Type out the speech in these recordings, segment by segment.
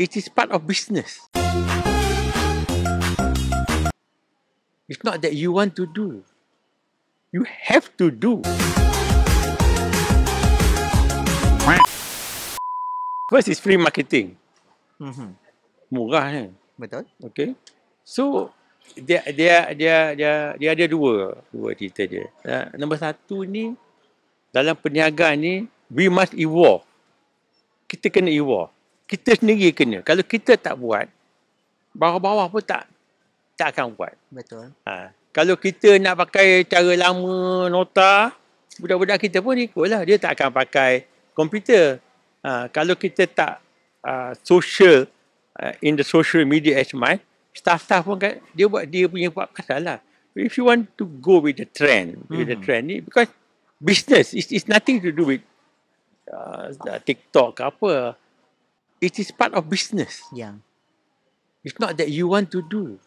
It is part of business. It's not that you want to do. You have to do. First is free marketing. Murah kan? Betul. Okay. So dia ada dua cerita dia. Nombor satu ni, dalam perniagaan ni, we must evolve. Kita kena evolve. Kita sendiri kena. Kalau kita tak buat, bawah-bawah pun tak akan buat. Betul. Kalau kita nak pakai cara lama nota, budak-budak kita pun ikutlah. Dia tak akan pakai komputer. Kalau kita tak social, in the social media as much, staff-staff pun kan, dia punya pasal lah. If you want to go with the trend, ni, because business is nothing to do with TikTok ke apa. It is part of business. Yeah. It's not that you want to do.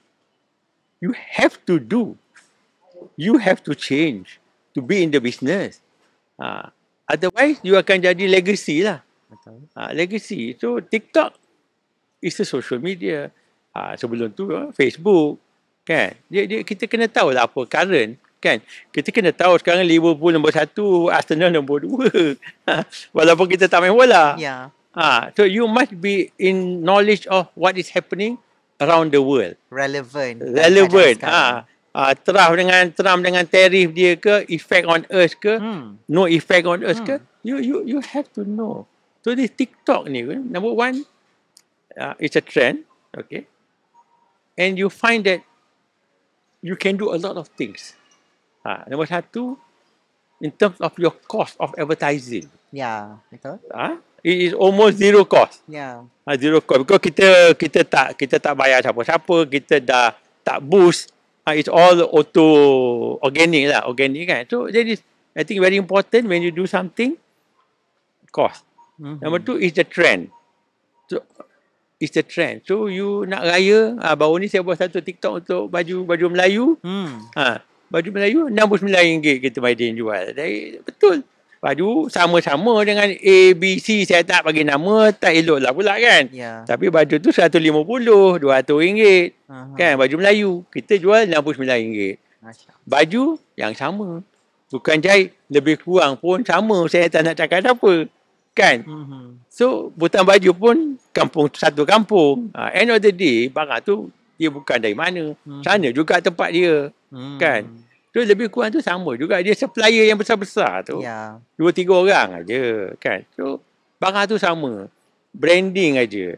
You have to do. You have to change to be in the business. Otherwise, you akan jadi legacy lah. Betul. Legacy. So, TikTok is a social media. Sebelum tu, Facebook. Kan? Kita kena tahu lah apa current. Kan? Kita kena tahu sekarang Liverpool nombor 1, Arsenal nombor 2. Walaupun kita tak main bola. Yeah. So you must be in knowledge of what is happening around the world. Relevant. Trump dengan tarif dia ke, effect on us ke, no effect on us ke, you have to know. So this TikTok ni, number one, it's a trend, okay, and you find that you can do a lot of things. Number satu, in terms of your cost of advertising. Yeah, betul. It is almost zero cost. Yeah. Zero cost. Because kita tak bayar siapa-siapa, kita dah tak boost. It's all auto organic lah, organic kan. So that is, I think, very important when you do something. Cost. Number two is the trend. So it's the trend. So you nak raya, baru ni saya buat satu TikTok untuk baju Melayu. Baju Melayu RM69 kita Maidin jual. Betul. Baju sama-sama dengan A, B, C, saya tak bagi nama, tak elok lah pula kan. Yeah. Tapi baju tu RM150, RM200. Kan, baju Melayu. Kita jual RM69. Baju yang sama. Bukan jahit, lebih kurang pun sama. Saya tak nak cakap apa. Kan? So, butan baju pun satu kampung. End of the day, barang tu dia bukan dari mana. Sana juga tempat dia. Kan? So, lebih kurang tu sama juga. Dia supplier yang besar-besar tu. Yeah. 2-3 orang aja. Kan? So, barang tu sama. Branding aja.